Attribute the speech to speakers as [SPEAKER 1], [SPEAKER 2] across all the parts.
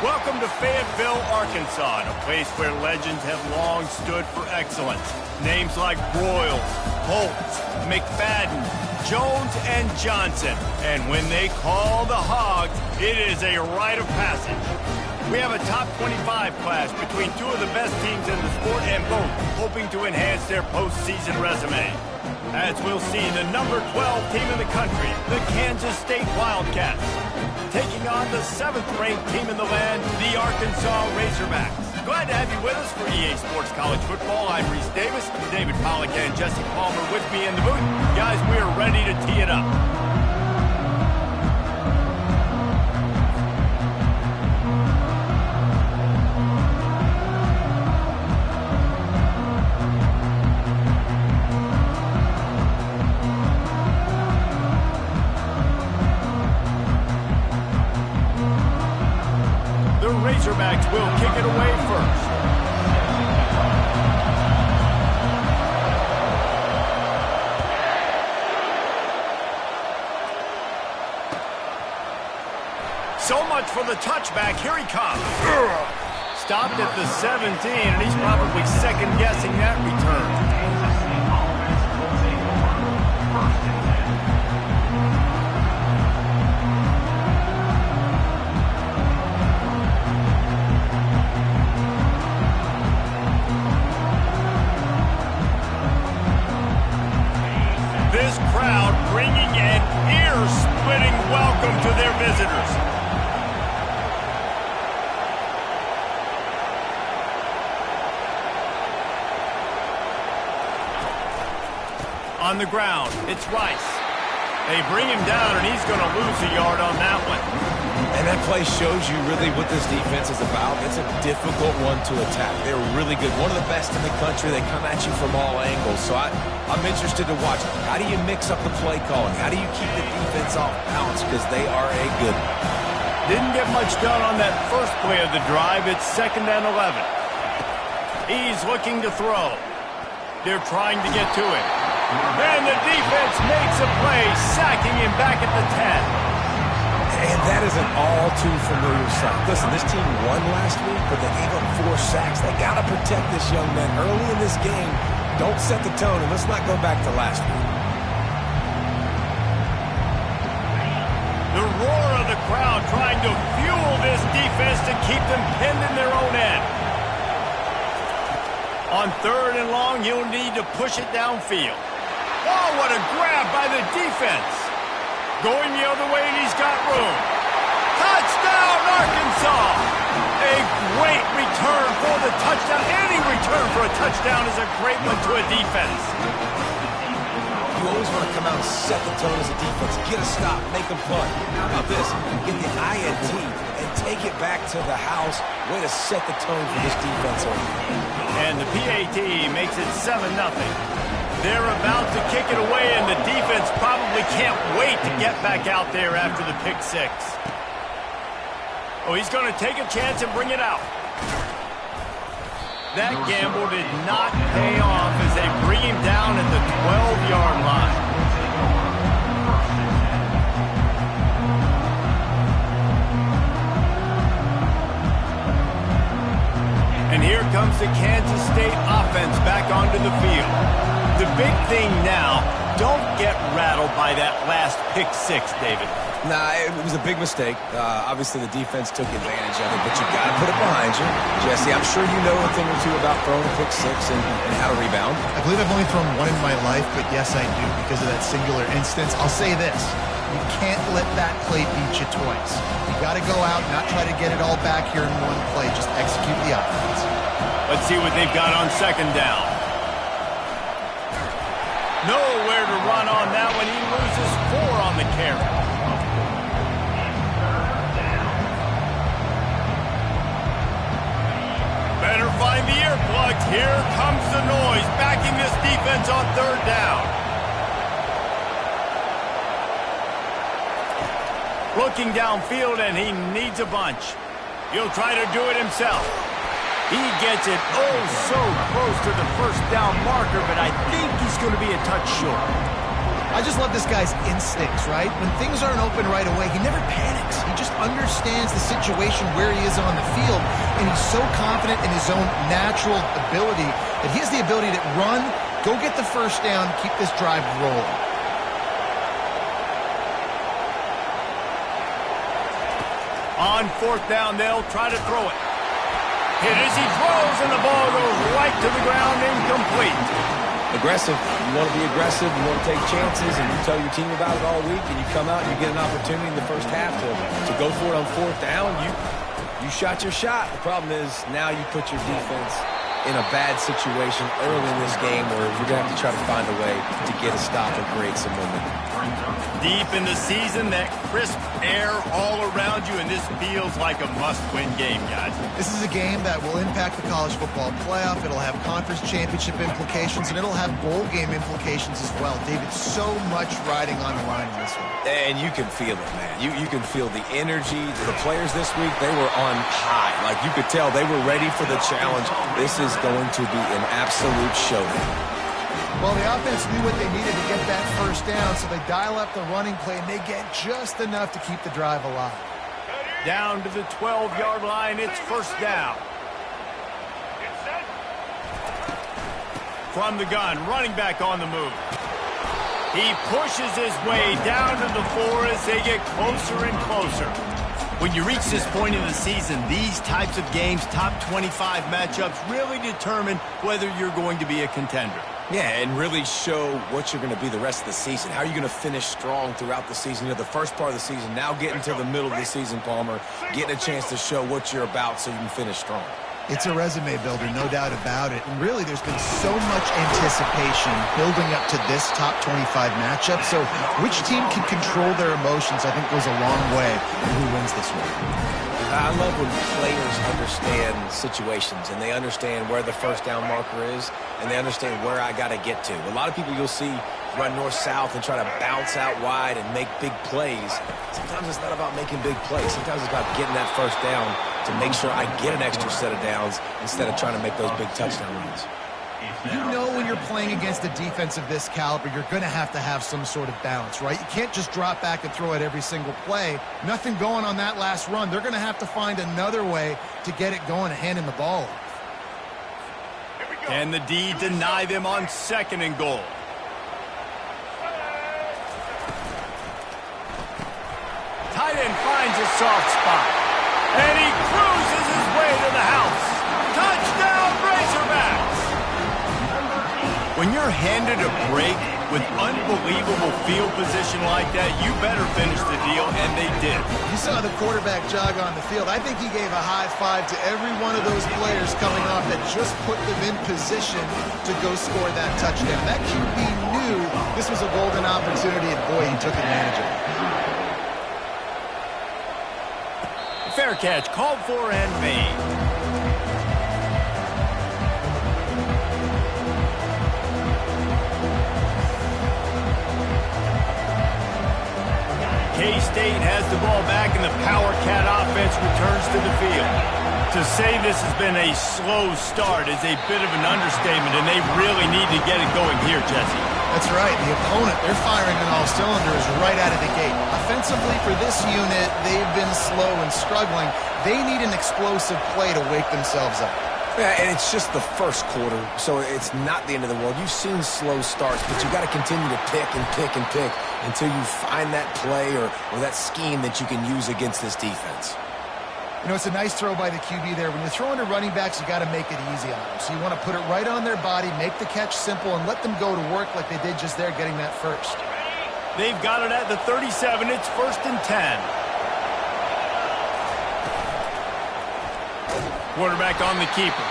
[SPEAKER 1] Welcome to Fayetteville, Arkansas, a place where legends have long stood for excellence. Names like Broyles, Holtz, McFadden, Jones, and Johnson. And when they call the Hogs, it is a rite of passage. We have a top 25 class between two of the best teams in the sport and both hoping to enhance their postseason resume. As we'll see, the number 12 team in the country, the Kansas State Wildcats, taking on the 7th-ranked team in the land, the Arkansas Razorbacks. Glad to have you with us for EA Sports College Football. I'm Reese Davis, David Pollack and Jesse Palmer with me in the booth. Guys, we are ready to tee it up. Razorbacks will kick it away first. So much for the touchback. Here he comes. Stopped at the 17, and he's probably second-guessing that return. This crowd bringing an ear-splitting welcome to their visitors. On the ground, it's Rice. They bring him down, and he's going to lose a yard on that one.
[SPEAKER 2] And that play shows you really what this defense is about. It's a difficult one to attack. They're really good. One of the best in the country. They come at you from all angles. So I'm interested to watch. How do you mix up the play calling? How do you keep the defense off balance? Because they are a good one.
[SPEAKER 1] Didn't get much done on that first play of the drive. It's 2nd and 11. He's looking to throw. They're trying to get to him. And the defense makes a play, sacking him back at the 10.
[SPEAKER 2] And that is an all-too-familiar sight. Listen, this team won last week, but they gave up 4 sacks. They got to protect this young man early in this game. Don't set the tone, and let's not go back to last week.
[SPEAKER 1] The roar of the crowd trying to fuel this defense to keep them pinned in their own end. On 3rd and long, he'll need to push it downfield. Oh, what a grab by the defense. Going the other way, and he's got room. Touchdown, Arkansas! A great return for the touchdown. Any return for a touchdown is a great one to a defense.
[SPEAKER 2] You always want to come out and set the tone as a defense. Get a stop, make them punt. How about this? Get the INT and take it back to the house. Way to set the tone for this defense.
[SPEAKER 1] And the PAT makes it 7-0. They're about to kick it away, and the defense probably can't wait to get back out there after the pick 6. Oh, he's going to take a chance and bring it out. That gamble did not pay off as they bring him down at the 12-yard line. And here comes the Kansas State offense back onto the field. The big thing now, don't get rattled by that last pick 6, David.
[SPEAKER 2] Nah, it was a big mistake. Obviously, the defense took advantage of it, but you got to put it behind you. Jesse, I'm sure you know a thing or two about throwing a pick 6 and how to rebound.
[SPEAKER 3] I believe I've only thrown one in my life, but yes, I do because of that singular instance. I'll say this. You can't let that play beat you twice. You got to go out, not try to get it all back here in one play. Just execute the offense.
[SPEAKER 1] Let's see what they've got on 2nd down. Nowhere to run on that one. He loses 4 on the carry. Better find the earplugs. Here comes the noise, backing this defense on 3rd down. Looking downfield, and he needs a bunch. He'll try to do it himself. He gets it oh so close to the 1st down marker, but I think he's going to be a touch short.
[SPEAKER 3] I just love this guy's instincts, right? When things aren't open right away, he never panics. He just understands the situation where he is on the field, and he's so confident in his own natural ability that he has the ability to run, go get the first down, keep this drive rolling.
[SPEAKER 1] On fourth down, they'll try to throw it. Hit as he throws, and the ball goes right to the ground, incomplete.
[SPEAKER 2] Aggressive. You want to be aggressive. You want to take chances, and you tell your team about it all week, and you come out and you get an opportunity in the first half to go for it on fourth down. You shot your shot. The problem is now you put your defense in a bad situation early in this game where you're going to have to try to find a way to get a stop and create some momentum.
[SPEAKER 1] Deep in the season, that crisp air all around you, and this feels like a must-win game, guys.
[SPEAKER 3] This is a game that will impact the college football playoff. It'll have conference championship implications, and it'll have bowl game implications as well. David, so much riding on the line in this one.
[SPEAKER 2] And you can feel it, man. You can feel the energy. The players this week, they were on high. Like, you could tell they were ready for the challenge. This is going to be an absolute showdown.
[SPEAKER 3] Well, the offense knew what they needed to get that first down, so they dial up the running play, and they get just enough to keep the drive alive.
[SPEAKER 1] Down to the 12-yard line, it's first down. From the gun, running back on the move. He pushes his way down to the 4 as they get closer and closer. When you reach this point in the season, these types of games, top 25 matchups, really determine whether you're going to be a contender.
[SPEAKER 2] Yeah, and really show what you're going to be the rest of the season. How are you going to finish strong throughout the season? You know, the first part of the season, now getting to the middle of the season, Palmer, getting a chance to show what you're about so you can finish strong.
[SPEAKER 3] It's a resume builder, no doubt about it. And really, there's been so much anticipation building up to this top 25 matchup. So which team can control their emotions, I think, goes a long way in who wins this one.
[SPEAKER 2] I love when players understand situations and they understand where the first down marker is and they understand where I got to get to. A lot of people you'll see run north-south and try to bounce out wide and make big plays. Sometimes it's not about making big plays. Sometimes it's about getting that first down to make sure I get an extra set of downs instead of trying to make those big touchdown runs.
[SPEAKER 3] You know when you're playing against a defense of this caliber, you're going to have some sort of balance, right? You can't just drop back and throw it every single play. Nothing going on that last run. They're going to have to find another way to get it going and handing the ball off.
[SPEAKER 1] Can the D deny them on second and goal? Tight end finds a soft spot. And he cruises his way to the house. Touchdown, Razorbacks! When you're handed a break with unbelievable field position like that, you better finish the deal, and they did.
[SPEAKER 3] You saw the quarterback jog on the field. I think he gave a high five to every one of those players coming off that just put them in position to go score that touchdown. That QB knew this was a golden opportunity, and boy, he took advantage of it.
[SPEAKER 1] Fair catch, called for and made. K-State has the ball back, and the Power Cat offense returns to the field. To say this has been a slow start is a bit of an understatement, and they really need to get it going here, Jesse.
[SPEAKER 3] That's right. The opponent, they're firing on all cylinders right out of the gate. Offensively, for this unit, they've been slow and struggling. They need an explosive play to wake themselves up.
[SPEAKER 2] Yeah, and it's just the first quarter, so it's not the end of the world. You've seen slow starts, but you've got to continue to pick and pick and pick until you find that play or that scheme that you can use against this defense.
[SPEAKER 3] You know, it's a nice throw by the QB there. When you're throwing to running backs, you got to make it easy on them. So you want to put it right on their body, make the catch simple, and let them go to work like they did just there, getting that first.
[SPEAKER 1] They've got it at the 37. It's 1st and 10. Quarterback on the keeper.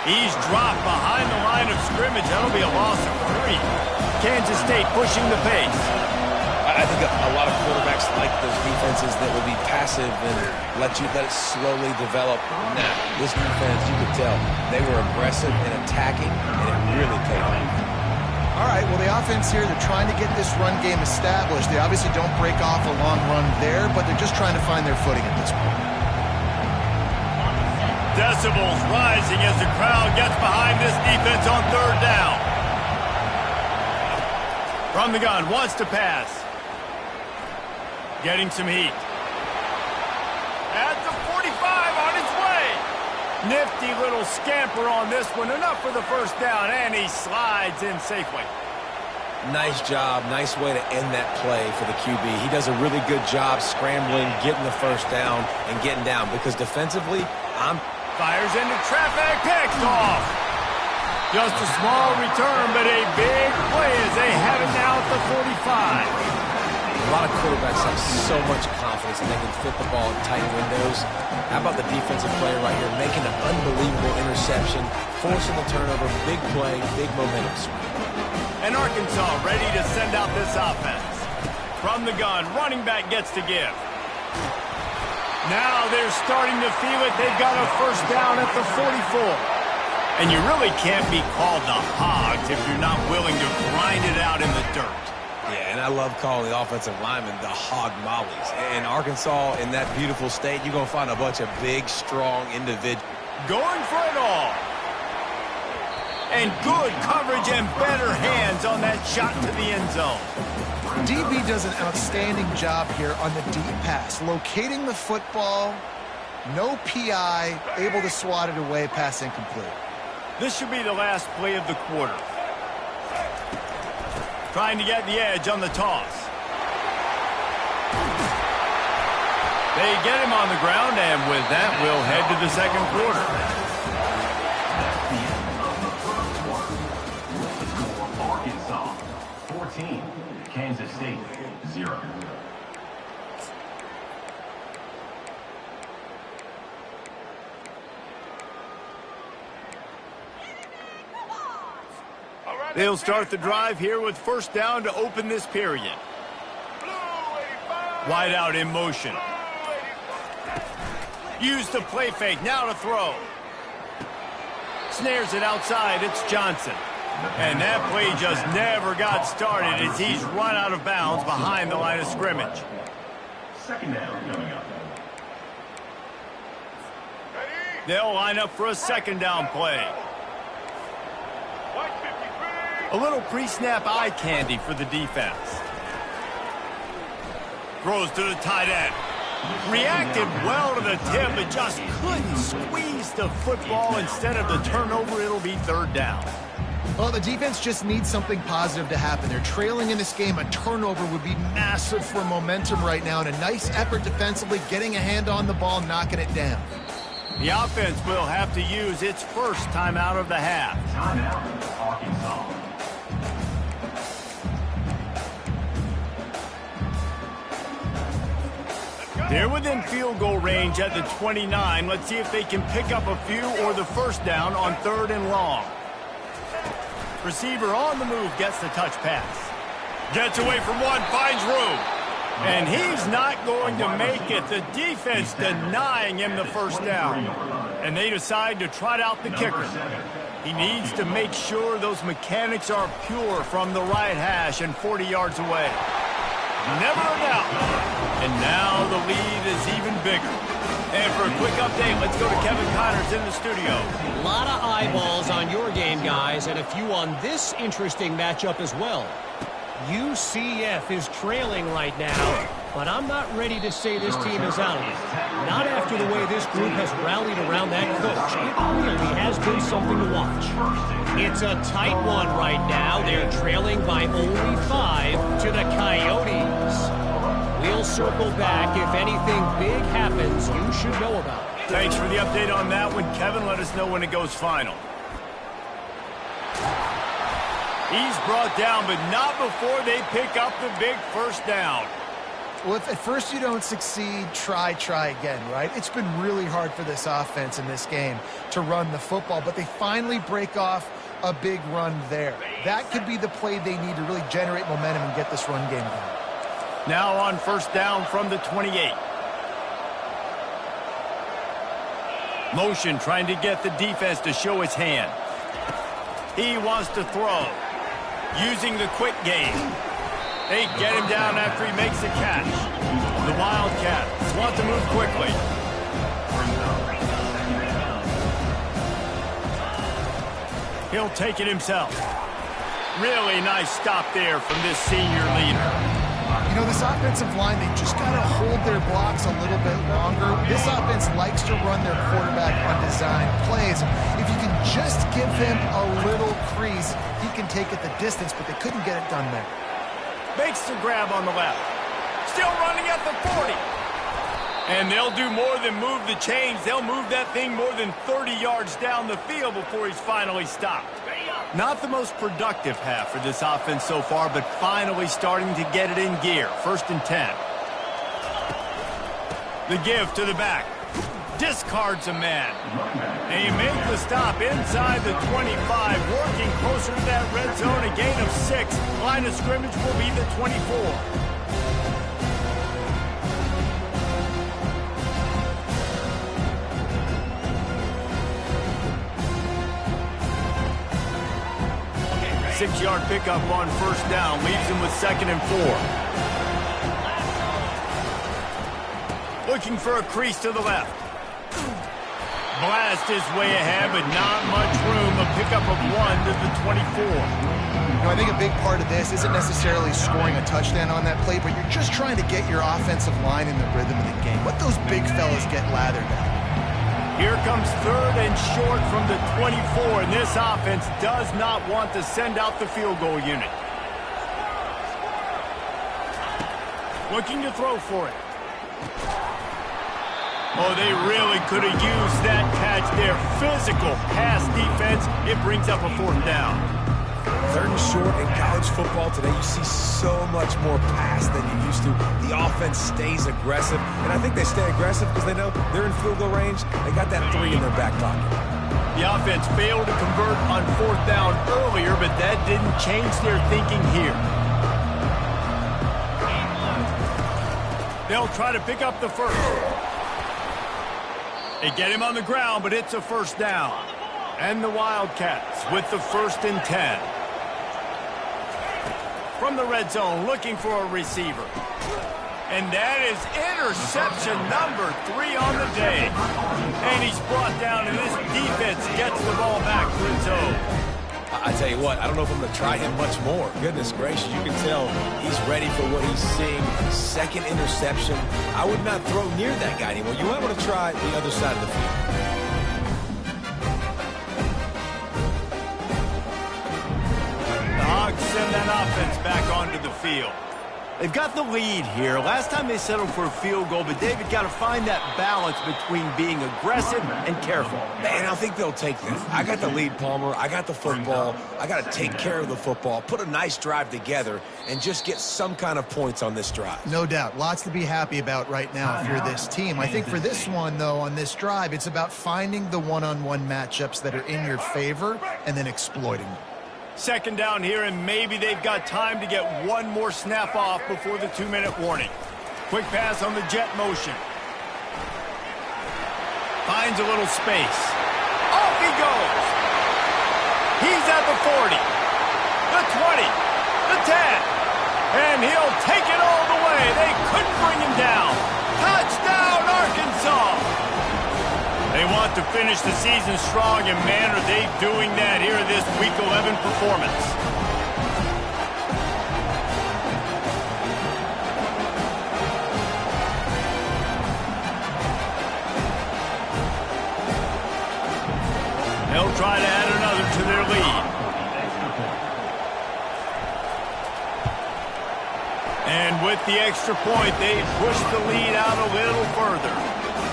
[SPEAKER 1] He's dropped behind the line of scrimmage. That'll be a loss of 3. Kansas State pushing the pace.
[SPEAKER 2] I think a lot of quarterbacks like those defenses that will be passive and let it slowly develop. Now, this defense, you could tell, they were aggressive and attacking, and it really paid off.
[SPEAKER 3] All right, well, the offense here, they're trying to get this run game established. They obviously don't break off a long run there, but they're just trying to find their footing at this point.
[SPEAKER 1] Decibels rising as the crowd gets behind this defense on 3rd down. From the gun, wants to pass. Getting some heat. At the 45, on his way. Nifty little scamper on this one. Enough for the first down, and he slides in safely.
[SPEAKER 2] Nice job. Nice way to end that play for the QB. He does a really good job scrambling, getting the first down, and getting down. Because defensively,
[SPEAKER 1] Fires into traffic, picked off. Just a small return, but a big play as they have it now at the 45.
[SPEAKER 2] A lot of quarterbacks have so much confidence and they can fit the ball in tight windows. How about the defensive player right here making an unbelievable interception, forcing the turnover, big play, big momentum swing.
[SPEAKER 1] And Arkansas ready to send out this offense. From the gun, running back gets to give. Now they're starting to feel it. They've got a first down at the 44. And you really can't be called the Hogs if you're not willing to grind it out in the dirt.
[SPEAKER 2] Yeah, and I love calling the offensive linemen the hog mollies. In Arkansas, in that beautiful state, you're going to find a bunch of big, strong individuals.
[SPEAKER 1] Going for it all. And good coverage and better hands on that shot to the end zone.
[SPEAKER 3] DB does an outstanding job here on the deep pass, locating the football, no PI, able to swat it away, pass incomplete.
[SPEAKER 1] This should be the last play of the quarter. Trying to get the edge on the toss. They get him on the ground, and with that, we'll head to the second quarter.
[SPEAKER 4] Arkansas 14, Kansas State 0.
[SPEAKER 1] They'll start the drive here with first down to open this period. Wide out in motion. Use the play fake, now to throw. Snares it outside, it's Johnson. And that play just never got started as he's run out of bounds behind the line of scrimmage.
[SPEAKER 4] Second down coming up.
[SPEAKER 1] They'll line up for a second down play. A little pre-snap eye candy for the defense. Throws to the tight end. Reacted well to the tip, but just couldn't squeeze the football. Instead of the turnover, it'll be third down.
[SPEAKER 3] Well, the defense just needs something positive to happen. They're trailing in this game. A turnover would be massive for momentum right now, and a nice effort defensively, getting a hand on the ball, knocking it down.
[SPEAKER 1] The offense will have to use its first timeout of the half.
[SPEAKER 4] Timeout, Arkansas.
[SPEAKER 1] They're within field goal range at the 29. Let's see if they can pick up a few or the first down on third and long. Receiver on the move gets the touch pass. Gets away from one, finds room. And he's not going to make it. The defense denying him the first down. And they decide to trot out the kicker. He needs to make sure those mechanics are pure from the right hash and 40 yards away. Never a doubt. And now the lead is even bigger. And for a quick update, let's go to Kevin Connors in the studio.
[SPEAKER 5] A lot of eyeballs on your game, guys, and a few on this interesting matchup as well. UCF is trailing right now, but I'm not ready to say this team is out of it. Not after the way this group has rallied around that coach. It really has been something to watch. It's a tight one right now. They're trailing by only 5 to the Coyotes. We'll circle back. If anything big happens, you should know about it.
[SPEAKER 1] Thanks for the update on that one, Kevin. Let us know when it goes final. He's brought down, but not before they pick up the big first down.
[SPEAKER 3] Well, if at first you don't succeed, try again, right? It's been really hard for this offense in this game to run the football, but they finally break off a big run there. That could be the play they need to really generate momentum and get this run game going.
[SPEAKER 1] Now on first down from the 28. Motion trying to get the defense to show his hand. He wants to throw. Using the quick game. They get him down after he makes the catch. The Wildcats want to move quickly. He'll take it himself. Really nice stop there from this senior leader.
[SPEAKER 3] You know, this offensive line, they just got to hold their blocks a little bit longer. This offense likes to run their quarterback on designed plays. If you can just give him a little crease, he can take it the distance, but they couldn't get it done there.
[SPEAKER 1] Makes the grab on the left. Still running at the 40. And they'll do more than move the chains. They'll move that thing more than 30 yards down the field before he's finally stopped. Not the most productive half for this offense so far, but finally starting to get it in gear. 1st and 10. The give to the back. Discards a man. And you make the stop inside the 25, working closer to that red zone, a gain of 6. Line of scrimmage will be the 24. Six-yard pickup on 1st down, leaves him with 2nd and 4. Looking for a crease to the left. Blast his way ahead, but not much room. A pickup of 1 to the 24.
[SPEAKER 3] You know, I think a big part of this isn't necessarily scoring a touchdown on that play, but you're just trying to get your offensive line in the rhythm of the game. Let those big fellas get lathered at.
[SPEAKER 1] Here comes 3rd and short from the 24, and this offense does not want to send out the field goal unit. Looking to throw for it. Oh, they really could have used that catch there. Physical pass defense. It brings up a 4th down.
[SPEAKER 2] 3rd and short in college football today, you see so much more pass than you used to. The offense stays aggressive, and I think they stay aggressive because they know they're in field goal range. They got that 3 in their back pocket.
[SPEAKER 1] The offense failed to convert on 4th down earlier, but that didn't change their thinking here. They'll try to pick up the 1st. They get him on the ground, but it's a 1st down. And the Wildcats with the 1st and 10. From the red zone, looking for a receiver. And that is interception number 3 on the day. And he's brought down, and this defense gets the ball back to its own.
[SPEAKER 2] I tell you what, I don't know if I'm going to try him much more. Goodness gracious, you can tell he's ready for what he's seeing. 2nd interception. I would not throw near that guy anymore. You might want to try the other side of the field.
[SPEAKER 1] Send that offense back onto the field. They've got the lead here. Last time they settled for a field goal, but David got to find that balance between being aggressive and careful.
[SPEAKER 2] And I think they'll take that. I got the lead, Palmer. I got the football. I got to take care of the football, put a nice drive together, and just get some kind of points on this drive.
[SPEAKER 3] No doubt. Lots to be happy about right now if you're this team. I think for this one, though, on this drive, it's about finding the one-on-one matchups that are in your favor and then exploiting them.
[SPEAKER 1] 2nd down here, and maybe they've got time to get one more snap off before the 2-minute warning. Quick pass on the jet motion. Finds a little space. Off he goes. He's at the 40, the 20, the 10, and he'll take it all the way. They couldn't bring him down. Touchdown, Arkansas! They want to finish the season strong, and man, are they doing that here in this Week 11 performance. They'll try to add another to their lead. And with the extra point, they push the lead out a little further.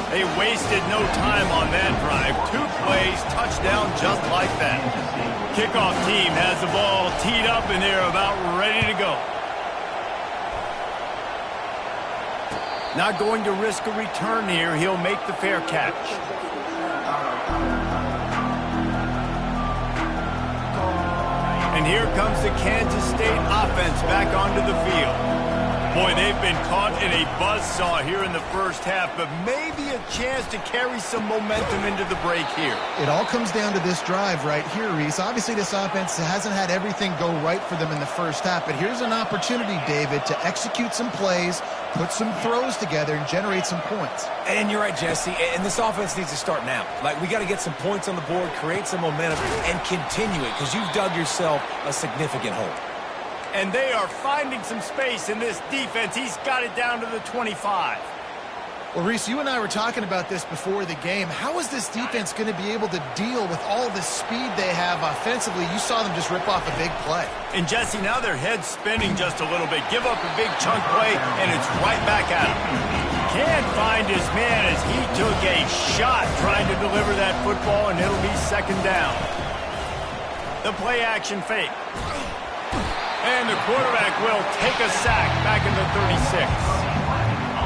[SPEAKER 1] They wasted no time on that drive. 2 plays, touchdown just like that. Kickoff team has the ball teed up, and they're about ready to go. Not going to risk a return here. He'll make the fair catch. And here comes the Kansas State offense back onto the field. Boy, they've been caught in a buzzsaw here in the first half, but maybe a chance to carry some momentum into the break here.
[SPEAKER 3] It all comes down to this drive right here, Reese. Obviously, this offense hasn't had everything go right for them in the first half, but here's an opportunity, David, to execute some plays, put some throws together, and generate some points.
[SPEAKER 2] And you're right, Jesse, and this offense needs to start now. Like, we got to get some points on the board, create some momentum, and continue it, because you've dug yourself a significant hole.
[SPEAKER 1] And they are finding some space in this defense. He's got it down to the 25.
[SPEAKER 3] Well, Reese, you and I were talking about this before the game. How is this defense going to be able to deal with all the speed they have offensively? You saw them just rip off a big play.
[SPEAKER 1] And, Jesse, now their head's spinning just a little bit. Give up a big chunk play, and it's right back at him. Can't find his man as he took a shot trying to deliver that football, and it'll be second down. The play action fake. And the quarterback will take a sack back in the 36.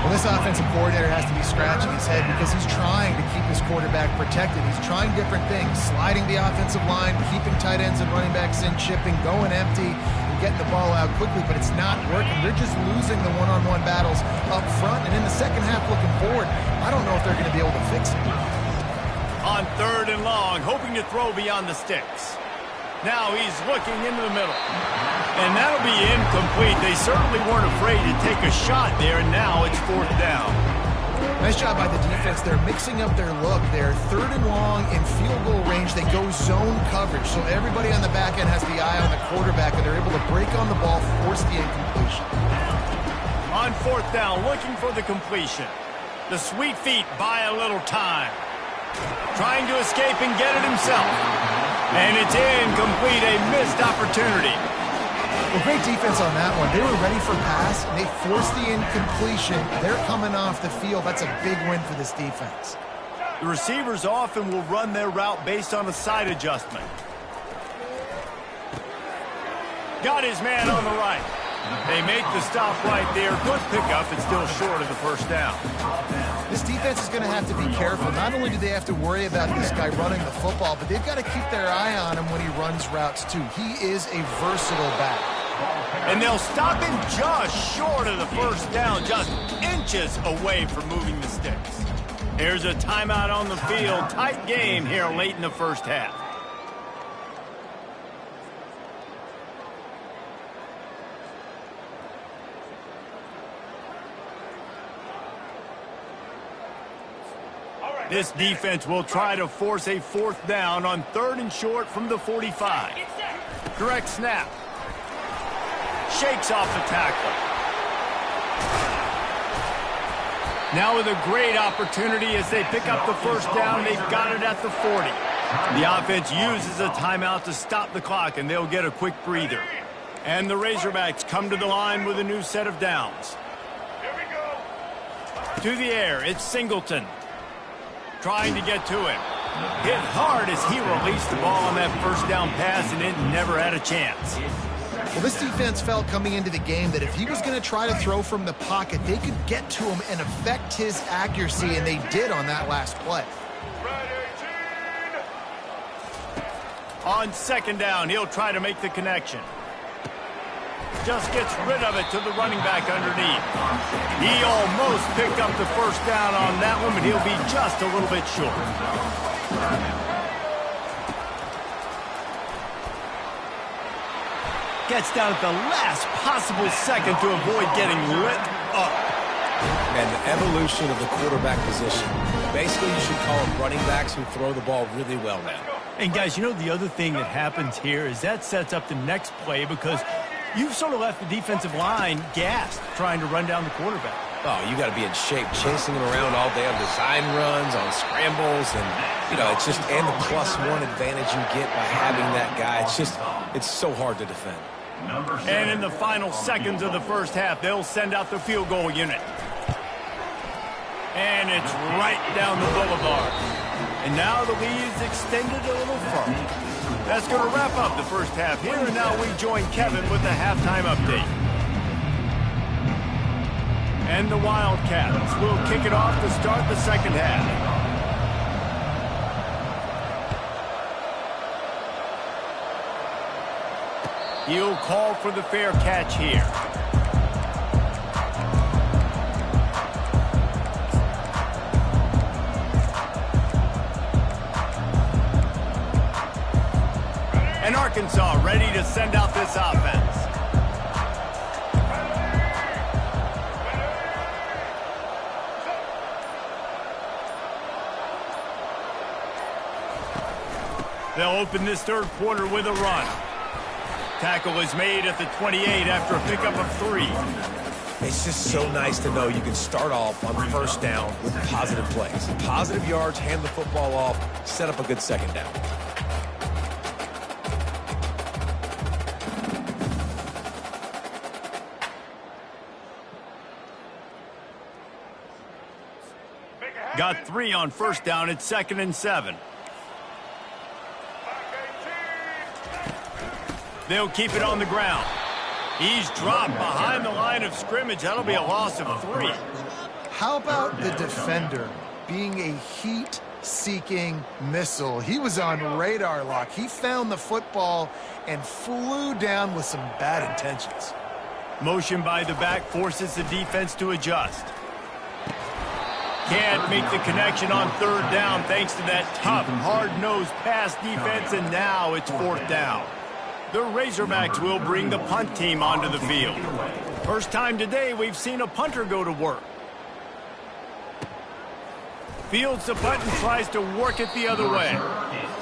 [SPEAKER 3] Well, this offensive coordinator has to be scratching his head because he's trying to keep his quarterback protected. He's trying different things, sliding the offensive line, keeping tight ends and running backs in, chipping, going empty, and getting the ball out quickly, but it's not working. They're just losing the one-on-one battles up front, and in the second half looking forward, I don't know if they're going to be able to fix it.
[SPEAKER 1] On third and long, hoping to throw beyond the sticks. Now he's looking into the middle. And that'll be incomplete. They certainly weren't afraid to take a shot there, and now it's fourth down.
[SPEAKER 3] Nice job by the defense. They're mixing up their look. They're third and long in field goal range. They go zone coverage, so everybody on the back end has the eye on the quarterback, and they're able to break on the ball, force the incompletion.
[SPEAKER 1] On fourth down, looking for the completion. The sweet feet buy a little time. Trying to escape and get it himself. And it's incomplete, a missed opportunity.
[SPEAKER 3] Well, great defense on that one. They were ready for pass, and they forced the incompletion. They're coming off the field. That's a big win for this defense.
[SPEAKER 1] The receivers often will run their route based on a side adjustment. Got his man on the right. They make the stop right there. Good pickup. It's still short of the first down.
[SPEAKER 3] This defense is going to have to be careful. Not only do they have to worry about this guy running the football, but they've got to keep their eye on him when he runs routes too. He is a versatile back.
[SPEAKER 1] And they'll stop him just short of the first down, just inches away from moving the sticks. Here's a timeout on the field. Tight game here late in the first half. This defense will try to force a fourth down on third and short from the 45. Direct snap. Shakes off the tackle. Now with a great opportunity as they pick up the first down, they've got it at the 40. The offense uses a timeout to stop the clock, and they'll get a quick breather. And the Razorbacks come to the line with a new set of downs. To the air, it's Singleton. Trying to get to him. Hit hard as he released the ball on that first down pass, and it never had a chance.
[SPEAKER 3] Well, this defense felt coming into the game that if he was going to try to throw from the pocket, they could get to him and affect his accuracy, and they did on that last play.
[SPEAKER 1] On second down, he'll try to make the connection. Just gets rid of it to the running back underneath. He almost picked up the first down on that one, but he'll be just a little bit short. Gets down at the last possible second to avoid getting lit up.
[SPEAKER 2] And the evolution of the quarterback position. Basically, you should call them running backs who throw the ball really well now.
[SPEAKER 1] And, guys, you know the other thing that happens here is that sets up the next play because you've sort of left the defensive line gassed trying to run down the quarterback.
[SPEAKER 2] Oh, you got to be in shape, chasing him around all day on design runs, on scrambles, and, you know, it's just, and the +1 advantage you get by having that guy. It's just, it's so hard to defend.
[SPEAKER 1] And in the final seconds of the first half, they'll send out the field goal unit. And it's right down the boulevard. And now the lead's extended a little further. That's going to wrap up the first half here, and now we join Kevin with the halftime update. And the Wildcats will kick it off to start the second half. He'll call for the fair catch here. Arkansas ready to send out this offense. They'll open this third quarter with a run. Tackle is made at the 28 after a pickup of 3.
[SPEAKER 2] It's just so nice to know you can start off on first down with positive plays. Positive yards, hand the football off, set up a good second down.
[SPEAKER 1] Got 3 on first down. It's 2nd and 7. They'll keep it on the ground. He's dropped behind the line of scrimmage. That'll be a loss of 3.
[SPEAKER 3] How about the defender being a heat-seeking missile? He was on radar lock. He found the football and flew down with some bad intentions.
[SPEAKER 1] Motion by the back forces the defense to adjust. Can't make the connection on third down thanks to that tough, hard-nosed pass defense, and now it's 4th down. The Razorbacks will bring the punt team onto the field. First time today we've seen a punter go to work. Fields the punt and tries to work it the other way.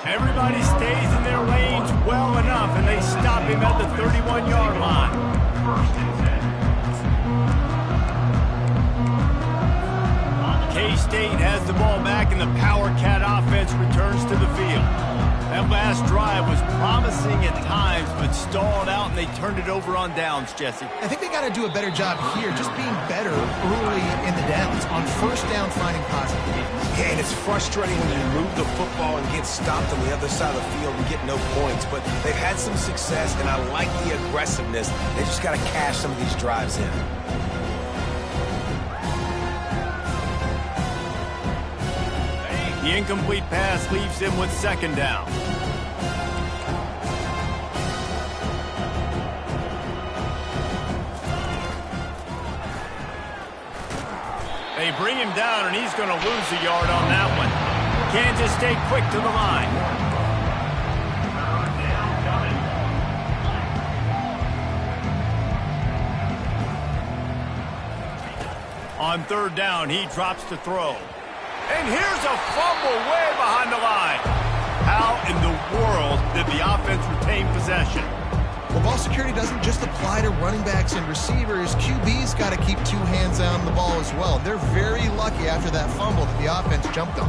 [SPEAKER 1] Everybody stays in their lanes well enough, and they stop him at the 31-yard line. K-State has the ball back, and the Power Cat offense returns to the field. That last drive was promising at times, but stalled out, and they turned it over on downs, Jesse.
[SPEAKER 3] I think they got to do a better job here, just being better early in the downs. On first down, finding positive.
[SPEAKER 2] Yeah, and it's frustrating when you move the football and get stopped on the other side of the field and get no points. But they've had some success, and I like the aggressiveness. They just got to cash some of these drives in.
[SPEAKER 1] The incomplete pass leaves him with 2nd down. They bring him down, and he's going to lose a yard on that one. Kansas State quick to the line. On third down, he drops to throw. And here's a fumble way behind the line. How in the world did the offense retain possession?
[SPEAKER 3] Well, ball security doesn't just apply to running backs and receivers. QB's got to keep 2 hands on the ball as well. They're very lucky after that fumble that the offense jumped on.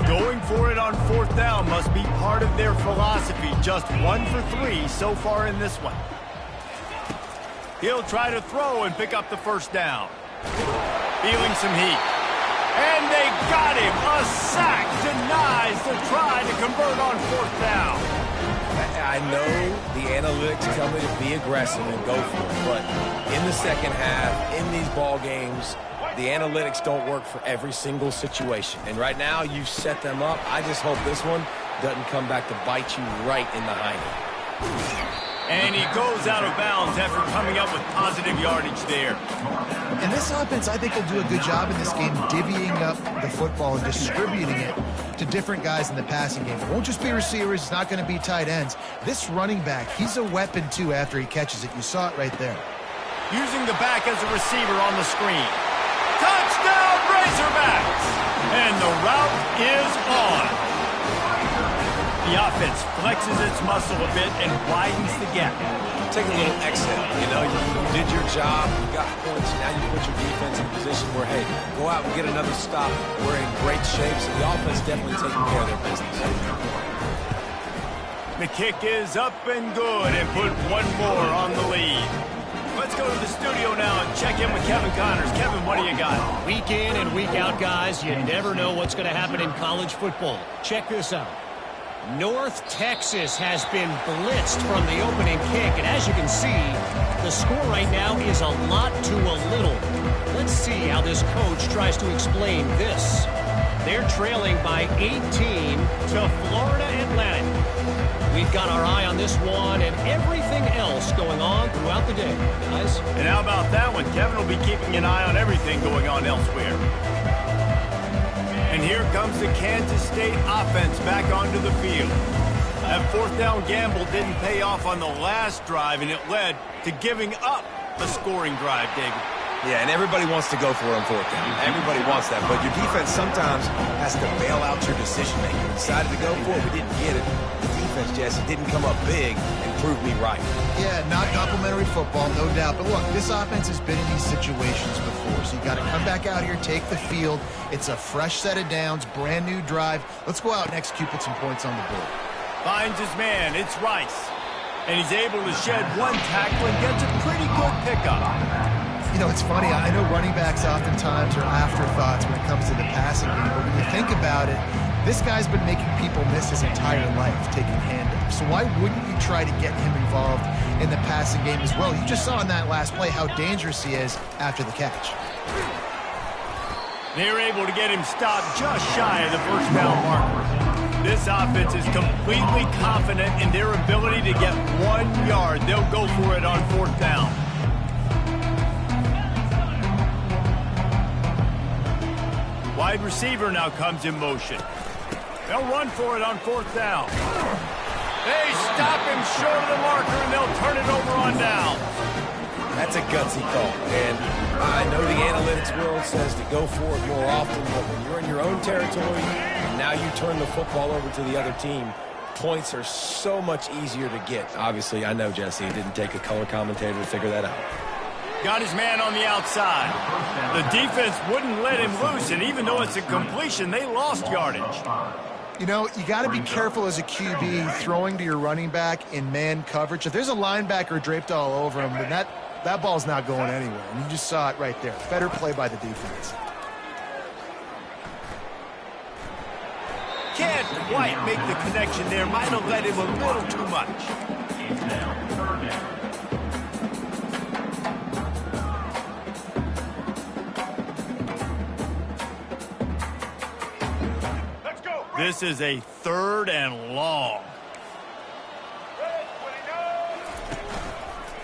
[SPEAKER 1] Going for it on 4th down must be part of their philosophy. Just 1 for 3 so far in this one. He'll try to throw and pick up the first down. Feeling some heat. And they got him. A sack denies the try to convert on 4th down.
[SPEAKER 2] I know the analytics tell me to be aggressive and go for it, but in the second half, in these ball games, the analytics don't work for every single situation. And right now, you've set them up. I just hope this one doesn't come back to bite you right in the hiney.
[SPEAKER 1] And he goes out of bounds after coming up with positive yardage there.
[SPEAKER 3] And this offense, I think, will do a good job in this game divvying up the football and distributing it to different guys in the passing game. It won't just be receivers. It's not going to be tight ends. This running back, he's a weapon, too, after he catches it. You saw it right there.
[SPEAKER 1] Using the back as a receiver on the screen. Touchdown, Razorbacks! And the route is on. The offense flexes its muscle a bit and widens the gap.
[SPEAKER 2] Take a little exhale. You know, you did your job, you got points, now you put your defense in a position where, hey, go out and get another stop. We're in great shape, so the offense definitely taking care of their business.
[SPEAKER 1] The kick is up and good, and put 1 more on the lead. Let's go to the studio now and check in with Kevin Connors. Kevin, what do you got?
[SPEAKER 5] Week in and week out, guys, you never know what's going to happen in college football. Check this out. North Texas has been blitzed from the opening kick, and as you can see, the score right now is a lot to a little. Let's see how this coach tries to explain this. They're trailing by 18 to Florida Atlantic. We've got our eye on this one and everything else going on throughout the day, guys.
[SPEAKER 1] And how about that one? Kevin will be keeping an eye on everything going on elsewhere. And here comes the Kansas State offense back onto the field. That fourth down gamble didn't pay off on the last drive, and it led to giving up a scoring drive, David.
[SPEAKER 2] Yeah, and everybody wants to go for it on fourth down. Everybody wants that, but your defense sometimes has to bail out your decision-making. We decided to go for it, we didn't get it. The defense, Jesse, didn't come up big and prove me right.
[SPEAKER 3] Yeah, not complimentary football, no doubt. But look, this offense has been in these situations before, so you got to come back out here, take the field. It's a fresh set of downs, brand new drive. Let's go out and execute, put some points on the board.
[SPEAKER 1] Finds his man, it's Rice. And he's able to shed one tackle and gets a pretty good pickup.
[SPEAKER 3] You know, it's funny. I know running backs oftentimes are afterthoughts when it comes to the passing game, but when you think about it, this guy's been making people miss his entire life taking handoffs. So why wouldn't you try to get him involved in the passing game as well? You just saw in that last play how dangerous he is after the catch.
[SPEAKER 1] They're able to get him stopped just shy of the first down marker. This offense is completely confident in their ability to get 1 yard. They'll go for it on fourth down. Wide receiver now comes in motion. They'll run for it on fourth down. They stop him short of the marker, and they'll turn it over on down.
[SPEAKER 2] That's a gutsy call, and I know the analytics world says to go for it more often, but when you're in your own territory and now you turn the football over to the other team, points are so much easier to get. Obviously, I know, Jesse, it didn't take a color commentator to figure that out.
[SPEAKER 1] Got his man on the outside. The defense wouldn't let him loose, and even though it's a completion, they lost yardage.
[SPEAKER 3] You know, you got to be careful as a QB throwing to your running back in man coverage. If there's a linebacker draped all over him, then that ball's not going anywhere. And you just saw it right there. Better play by the defense.
[SPEAKER 1] Can't quite make the connection there. Might have let him a little too much.
[SPEAKER 4] It's now third down.
[SPEAKER 1] This is a 3rd and long.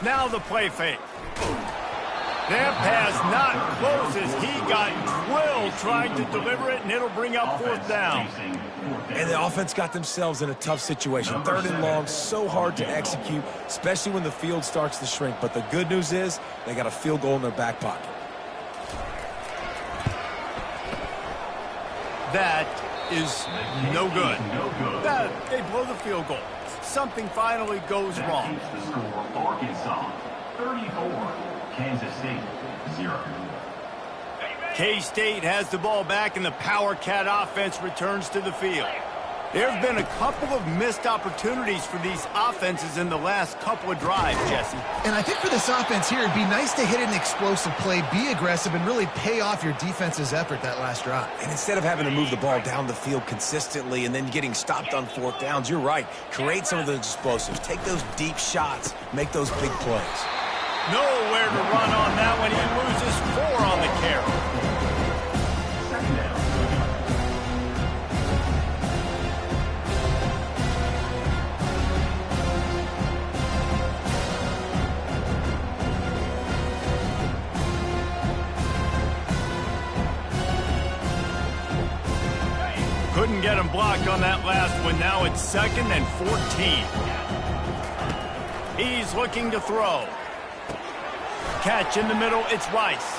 [SPEAKER 1] Now the play fake. That pass not close as he got drilled trying to deliver it, and it'll bring up fourth down.
[SPEAKER 2] And the offense got themselves in a tough situation. 3rd and long, so hard to execute, especially when the field starts to shrink. But the good news is they got a field goal in their back pocket.
[SPEAKER 1] That is no good. They blow the field goal. Something finally goes wrong.
[SPEAKER 4] The score, Arkansas 34, Kansas State 0.
[SPEAKER 1] K-State has the ball back, and the Power Cat offense returns to the field. There have been a couple of missed opportunities for these offenses in the last couple of drives, Jesse.
[SPEAKER 3] And I think for this offense here, it'd be nice to hit an explosive play, be aggressive, and really pay off your defense's effort that last drive.
[SPEAKER 2] And instead of having to move the ball down the field consistently and then getting stopped on fourth downs, you're right. Create some of those explosives. Take those deep shots. Make those big plays.
[SPEAKER 1] Nowhere to run on that one. He loses 4 on the carry.
[SPEAKER 4] Second down.
[SPEAKER 1] Couldn't get him blocked on that last one. Now it's 2nd and 14. He's looking to throw. Catch in the middle, it's Rice.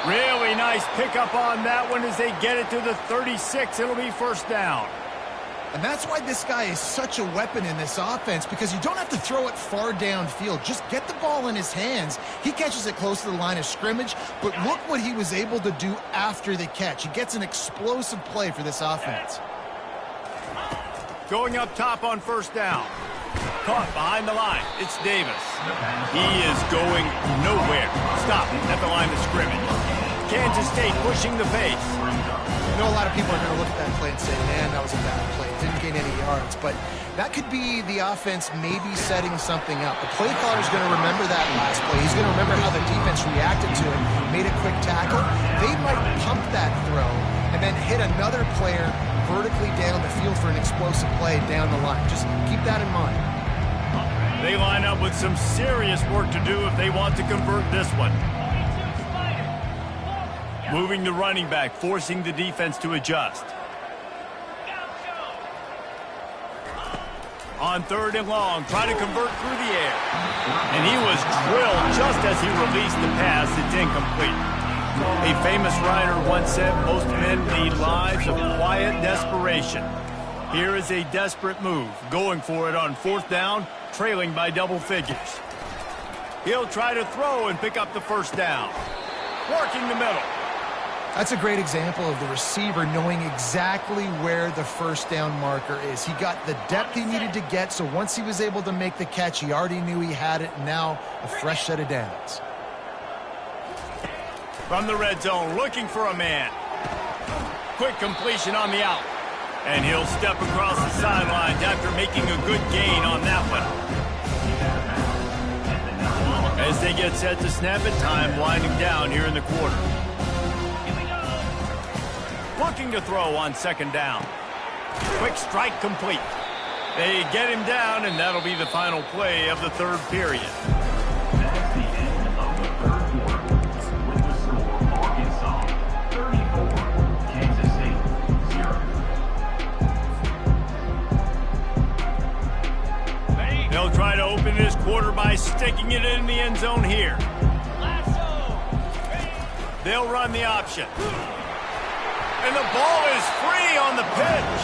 [SPEAKER 1] Really nice pickup on that one as they get it to the 36. It'll be first down.
[SPEAKER 3] And that's why this guy is such a weapon in this offense, because you don't have to throw it far downfield. Just get the ball in his hands. He catches it close to the line of scrimmage, but look what he was able to do after the catch. He gets an explosive play for this offense.
[SPEAKER 1] Going up top on first down. Caught behind the line. It's Davis. He is going nowhere. Stop at the line of scrimmage. Kansas State pushing the pace.
[SPEAKER 3] I know a lot of people are going to look at that play and say, man, that was a bad play. It didn't gain any yards. But that could be the offense maybe setting something up. The play caller is going to remember that last play. He's going to remember how the defense reacted to it, made a quick tackle. They might pump that throw and then hit another player vertically down the field for an explosive play down the line. Just keep that in mind.
[SPEAKER 1] They line up with some serious work to do if they want to convert this one. Moving the running back, forcing the defense to adjust. On 3rd and long, trying to convert through the air. And he was drilled just as he released the pass. It's incomplete. A famous writer once said, most men lead lives of quiet desperation. Here is a desperate move, going for it on 4th down, trailing by double figures. He'll try to throw and pick up the 1st down. Working the middle.
[SPEAKER 3] That's a great example of the receiver knowing exactly where the 1st down marker is. He got the depth he needed to get, so once he was able to make the catch, he already knew he had it. Now a fresh set of downs.
[SPEAKER 1] From the red zone, looking for a man. Quick completion on the out. And he'll step across the sidelines after making a good gain on that one. As they get set to snap it, time winding down here in the quarter. Looking to throw on 2nd down. Quick strike complete. They get him down, and that'll be the final play of the 3rd period.
[SPEAKER 4] That's the end of the 3rd quarter. With the score, Arkansas 34, Kansas State 0.
[SPEAKER 1] They'll try to open this quarter by sticking it in the end zone here. They'll run the option. And the ball is free on the pitch.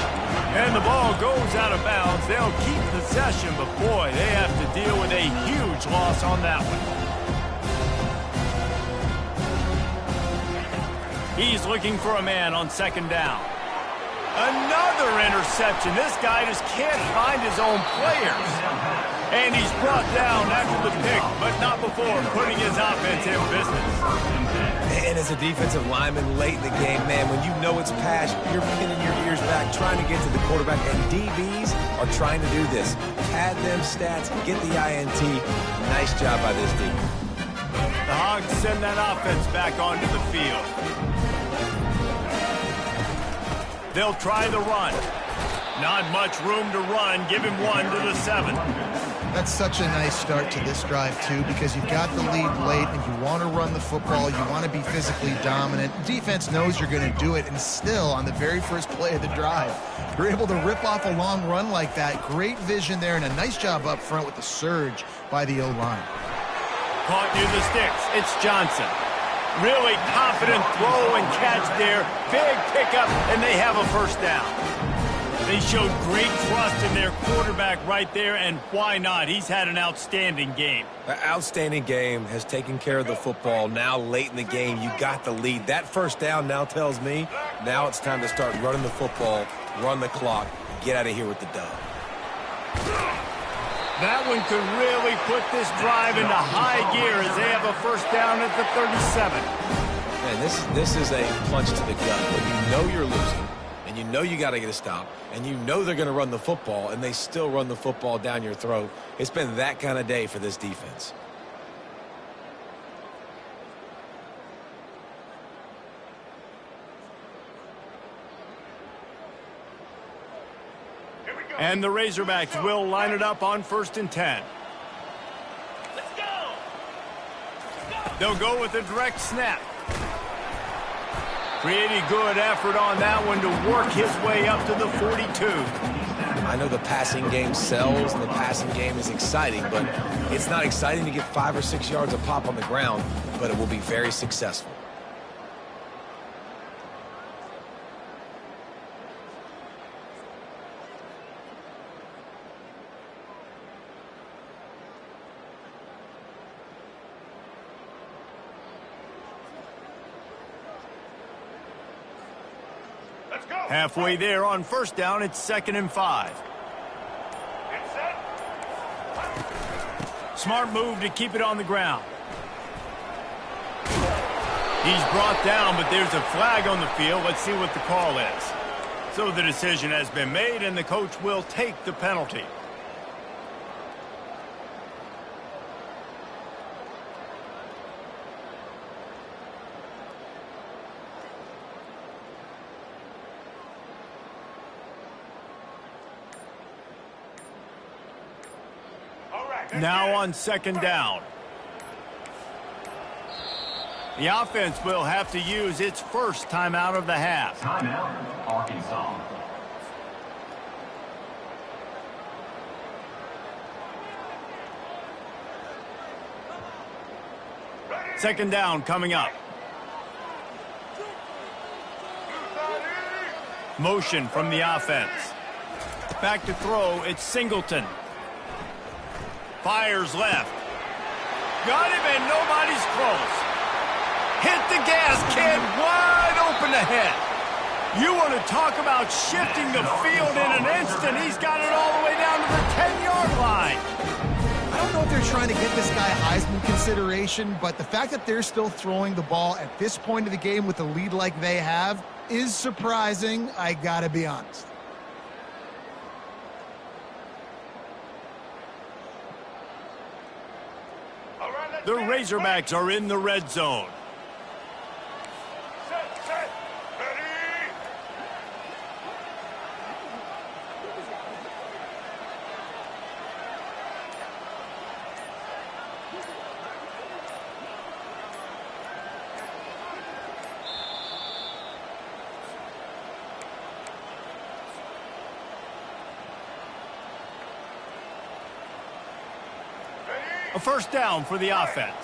[SPEAKER 1] And the ball goes out of bounds. They'll keep possession, but boy, they have to deal with a huge loss on that one. He's looking for a man on 2nd down. Another interception. This guy just can't find his own players. And he's brought down after the pick, but not before putting his offense in business.
[SPEAKER 2] And as a defensive lineman late in the game, man, when you know it's pass, you're pinning your ears back, trying to get to the quarterback, and DBs are trying to do this. Pad them stats, get the INT. Nice job by this D.
[SPEAKER 1] The Hogs send that offense back onto the field. They'll try the run. Not much room to run. Give him 1 to the 7.
[SPEAKER 3] That's such a nice start to this drive, too, because you've got the lead late and you want to run the football. You want to be physically dominant. Defense knows you're going to do it, and still, on the very first play of the drive, you're able to rip off a long run like that. Great vision there, and a nice job up front with the surge by the O-line.
[SPEAKER 1] Caught near the sticks. It's Johnson. Really confident throw and catch there. Big pickup, and they have a 1st down. They showed great trust in their quarterback right there, and why not? He's had an outstanding game.
[SPEAKER 2] An outstanding game, has taken care of the football. Now late in the game, you got the lead. That 1st down now tells me now it's time to start running the football, run the clock, get out of here with the dub.
[SPEAKER 1] That one could really put this drive into high gear as they have a 1st down at the 37.
[SPEAKER 2] Man, this is a punch to the gut. When you know you're losing, and you know you got to get a stop, and you know they're going to run the football, and they still run the football down your throat. It's been that kind of day for this defense.
[SPEAKER 1] And the Razorbacks will line it up on 1st and 10. Let's go. They'll go with a direct snap. Pretty good effort on that one to work his way up to the 42.
[SPEAKER 2] I know the passing game sells, and the passing game is exciting, but it's not exciting to get 5 or 6 yards of pop on the ground, but it will be very successful.
[SPEAKER 1] Halfway there on 1st down, it's 2nd and 5. Smart move to keep it on the ground. He's brought down, but there's a flag on the field. Let's see what the call is. So the decision has been made, and the coach will take the penalty. Now on 2nd down. The offense will have to use its first timeout of the half.
[SPEAKER 4] Timeout, Arkansas.
[SPEAKER 1] Second down coming up. Motion from the offense. Back to throw, it's Singleton. Fires left. Got him and nobody's close. Hit the gas, kid, wide open ahead. You want to talk about shifting the field in an instant. He's got it all the way down to the 10-yard line.
[SPEAKER 3] I don't know if they're trying to get this guy Heisman consideration, but the fact that they're still throwing the ball at this point of the game with a lead like they have is surprising, I gotta be honest.
[SPEAKER 1] The Razorbacks are in the red zone. A first down for the offense.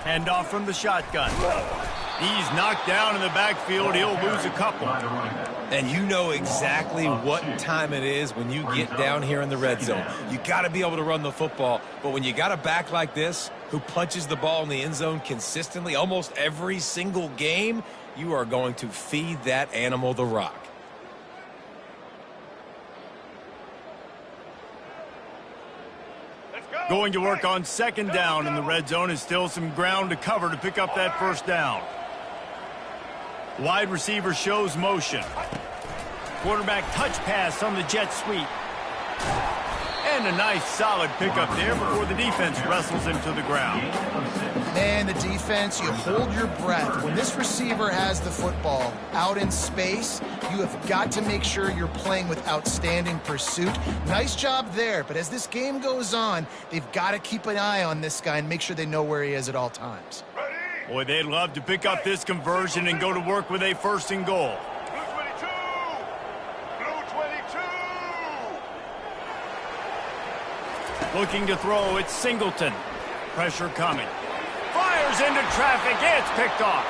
[SPEAKER 1] Handoff from the shotgun. He's knocked down in the backfield. He'll lose a couple.
[SPEAKER 2] And you know exactly what time it is when you get down here in the red zone. You got to be able to run the football. But when you got a back like this who punches the ball in the end zone consistently almost every single game, you are going to feed that animal the rock.
[SPEAKER 1] Going to work on second down in the red zone is still some ground to cover to pick up that first down. Wide receiver shows motion. Quarterback touch pass on the jet sweep. And a nice solid pickup there before the defense wrestles him to the ground.
[SPEAKER 3] Man, the defense, you hold your breath. When this receiver has the football out in space, you have got to make sure you're playing with outstanding pursuit. Nice job there, but as this game goes on, they've got to keep an eye on this guy and make sure they know where he is at all times.
[SPEAKER 1] Boy, they'd love to pick up this conversion and go to work with a first and goal. Looking to throw, it's Singleton. Pressure coming. Fires into traffic, it's picked off.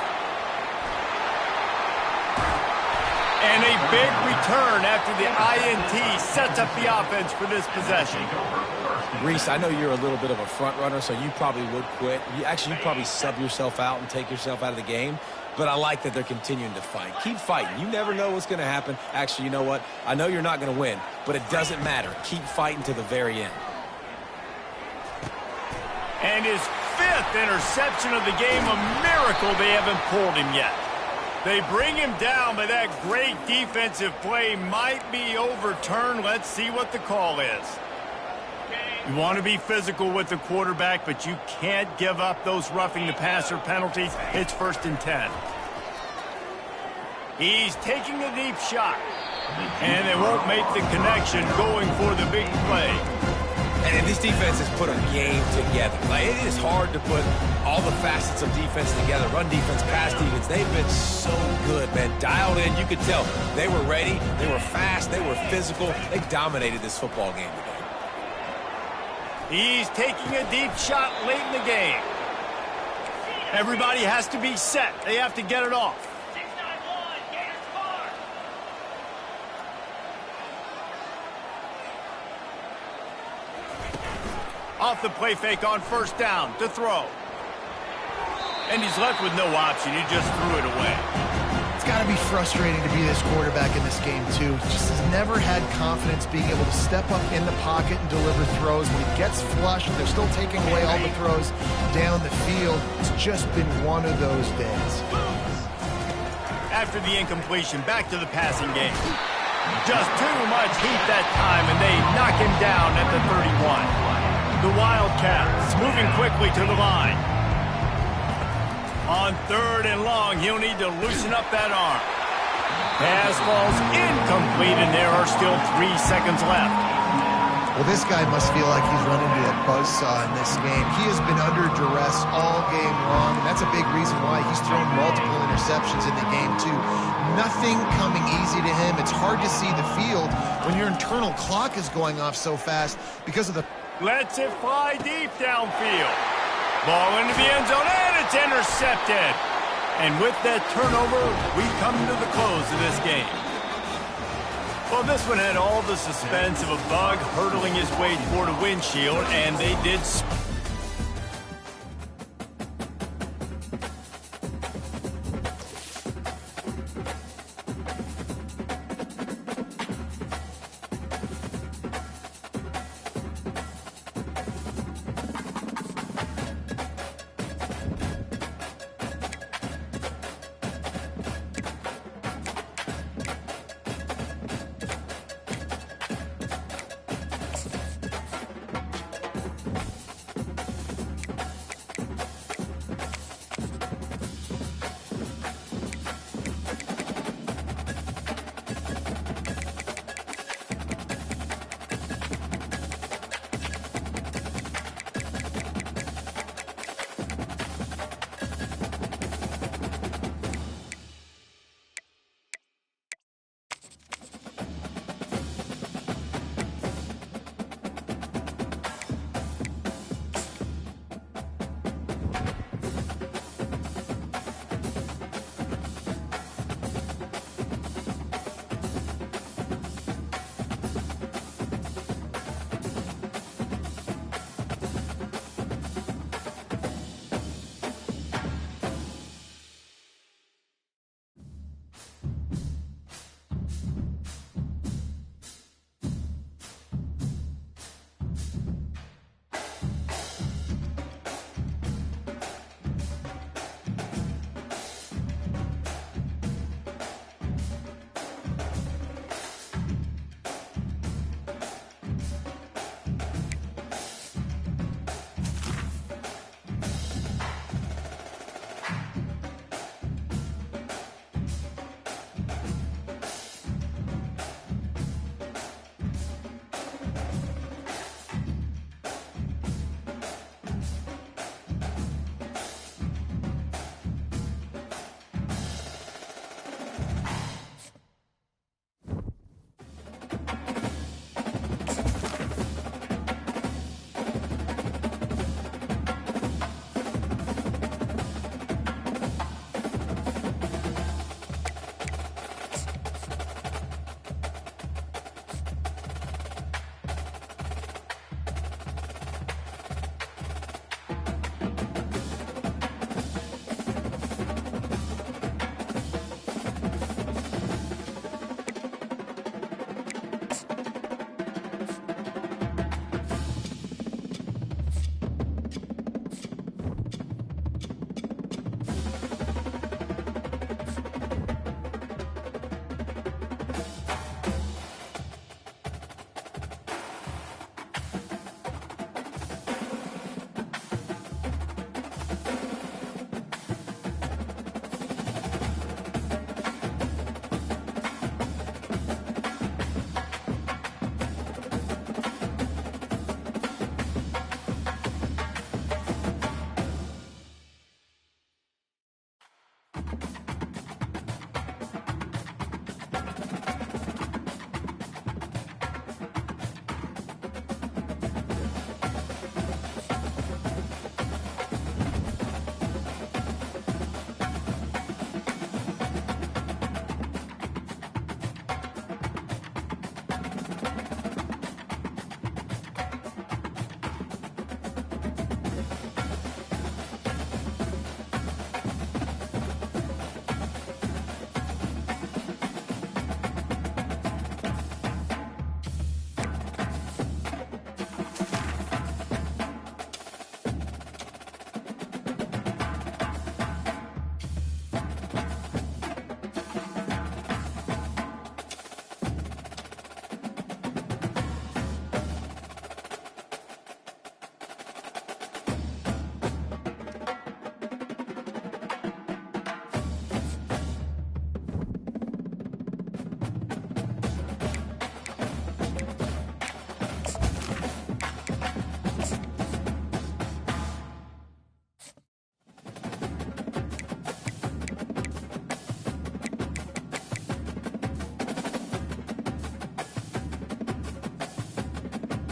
[SPEAKER 1] And a big return after the INT sets up the offense for this possession.
[SPEAKER 2] Reese, I know you're a little bit of a front runner, so you probably would quit. You'd probably sub yourself out and take yourself out of the game. But I like that they're continuing to fight. Keep fighting. You never know what's going to happen. Actually, you know what? I know you're not going to win, but it doesn't matter. Keep fighting to the very end.
[SPEAKER 1] And his fifth interception of the game, a miracle they haven't pulled him yet. They bring him down, but that great defensive play might be overturned. Let's see what the call is. You want to be physical with the quarterback, but you can't give up those roughing the passer penalties. It's 1st and 10. He's taking a deep shot. And they won't make the connection going for the big play.
[SPEAKER 2] And this defense has put a game together. Like, it is hard to put all the facets of defense together. Run defense, pass defense. They've been so good, man. Dialed in. You could tell they were ready. They were fast. They were physical. They dominated this football game today.
[SPEAKER 1] He's taking a deep shot late in the game. Everybody has to be set. They have to get it off. Off the play fake on first down to throw. And he's left with no option. He just threw it away.
[SPEAKER 3] It's got to be frustrating to be this quarterback in this game, too. He just has never had confidence being able to step up in the pocket and deliver throws. When he gets flushed, they're still taking away all the throws down the field. It's just been one of those days.
[SPEAKER 1] After the incompletion, back to the passing game. Just too much heat that time, and they knock him down at the 31. The Wildcats moving quickly to the line. On 3rd and long, he'll need to loosen up that arm. Pass falls incomplete, and there are still 3 seconds left.
[SPEAKER 3] Well, this guy must feel like he's run into a buzzsaw in this game. He has been under duress all game long, and that's a big reason why he's thrown multiple interceptions in the game, too. Nothing coming easy to him. It's hard to see the field when your internal clock is going off so fast because of the...
[SPEAKER 1] Lets it fly deep downfield. Ball into the end zone, and it's intercepted. And with that turnover, we come to the close of this game. Well, this one had all the suspense of a bug hurtling his way toward a windshield, and they did